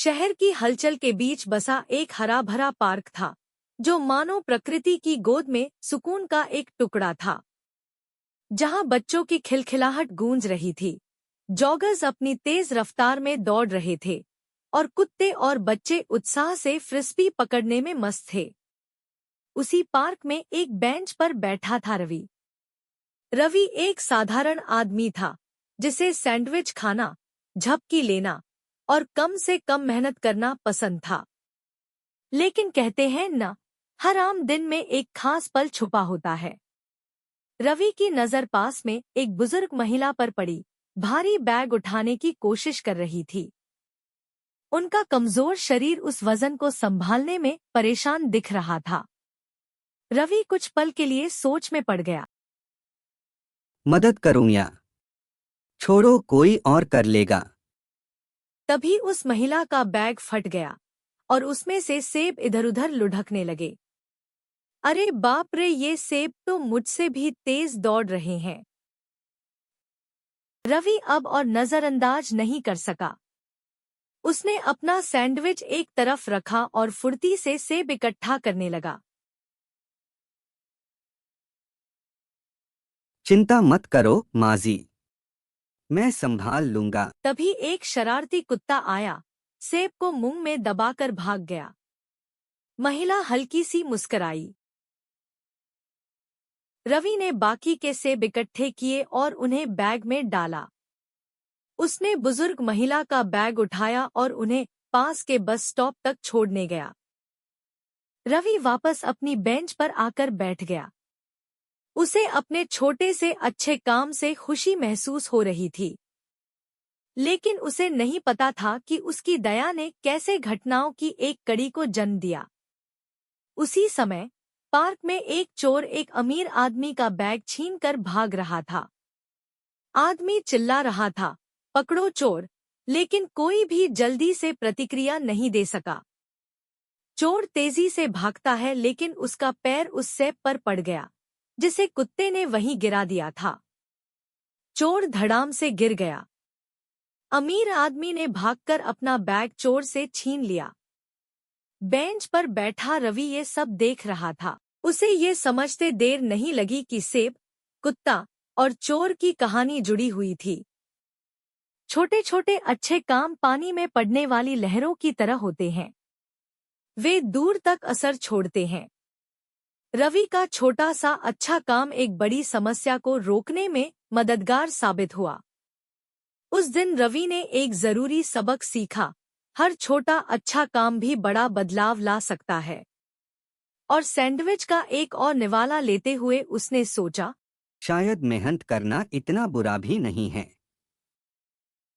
शहर की हलचल के बीच बसा एक हरा भरा पार्क था, जो मानो प्रकृति की गोद में सुकून का एक टुकड़ा था। जहां बच्चों की खिलखिलाहट गूंज रही थी, जॉगर्स अपनी तेज रफ्तार में दौड़ रहे थे और कुत्ते और बच्चे उत्साह से फ्रिस्बी पकड़ने में मस्त थे। उसी पार्क में एक बेंच पर बैठा था रवि। रवि एक साधारण आदमी था, जिसे सैंडविच खाना, झपकी लेना और कम से कम मेहनत करना पसंद था। लेकिन कहते हैं न, हर आम दिन में एक खास पल छुपा होता है। रवि की नजर पास में एक बुजुर्ग महिला पर पड़ी, भारी बैग उठाने की कोशिश कर रही थी। उनका कमजोर शरीर उस वजन को संभालने में परेशान दिख रहा था। रवि कुछ पल के लिए सोच में पड़ गया। मदद करूं या? छोड़ो, कोई और कर लेगा। तभी उस महिला का बैग फट गया और उसमें से सेब इधर-उधर लुढ़कने लगे। अरे बाप रे, ये सेब तो मुझसे भी तेज दौड़ रहे हैं। रवि अब और नजरअंदाज नहीं कर सका। उसने अपना सैंडविच एक तरफ रखा और फुर्ती से सेब इकट्ठा करने लगा। चिंता मत करो माजी, मैं संभाल लूंगा। तभी एक शरारती कुत्ता आया, सेब को मुंह में दबाकर भाग गया। महिला हल्की सी मुस्कुराई। रवि ने बाकी के सेब इकट्ठे किए और उन्हें बैग में डाला। उसने बुजुर्ग महिला का बैग उठाया और उन्हें पास के बस स्टॉप तक छोड़ने गया। रवि वापस अपनी बेंच पर आकर बैठ गया। उसे अपने छोटे से अच्छे काम से खुशी महसूस हो रही थी, लेकिन उसे नहीं पता था कि उसकी दया ने कैसे घटनाओं की एक कड़ी को जन्म दिया। उसी समय पार्क में एक चोर एक अमीर आदमी का बैग छीनकर भाग रहा था। आदमी चिल्ला रहा था, पकड़ो चोर, लेकिन कोई भी जल्दी से प्रतिक्रिया नहीं दे सका। चोर तेजी से भागता है, लेकिन उसका पैर उस सेब पर पड़ गया, जिसे कुत्ते ने वहीं गिरा दिया था। चोर धड़ाम से गिर गया। अमीर आदमी ने भागकर अपना बैग चोर से छीन लिया। बेंच पर बैठा रवि ये सब देख रहा था। उसे ये समझते देर नहीं लगी कि सेब, कुत्ता और चोर की कहानी जुड़ी हुई थी। छोटे छोटे अच्छे काम पानी में पड़ने वाली लहरों की तरह होते हैं। वे दूर तक असर छोड़ते हैं। रवि का छोटा सा अच्छा काम एक बड़ी समस्या को रोकने में मददगार साबित हुआ। उस दिन रवि ने एक जरूरी सबक सीखा, हर छोटा अच्छा काम भी बड़ा बदलाव ला सकता है। और सैंडविच का एक और निवाला लेते हुए उसने सोचा, शायद मेहनत करना इतना बुरा भी नहीं है।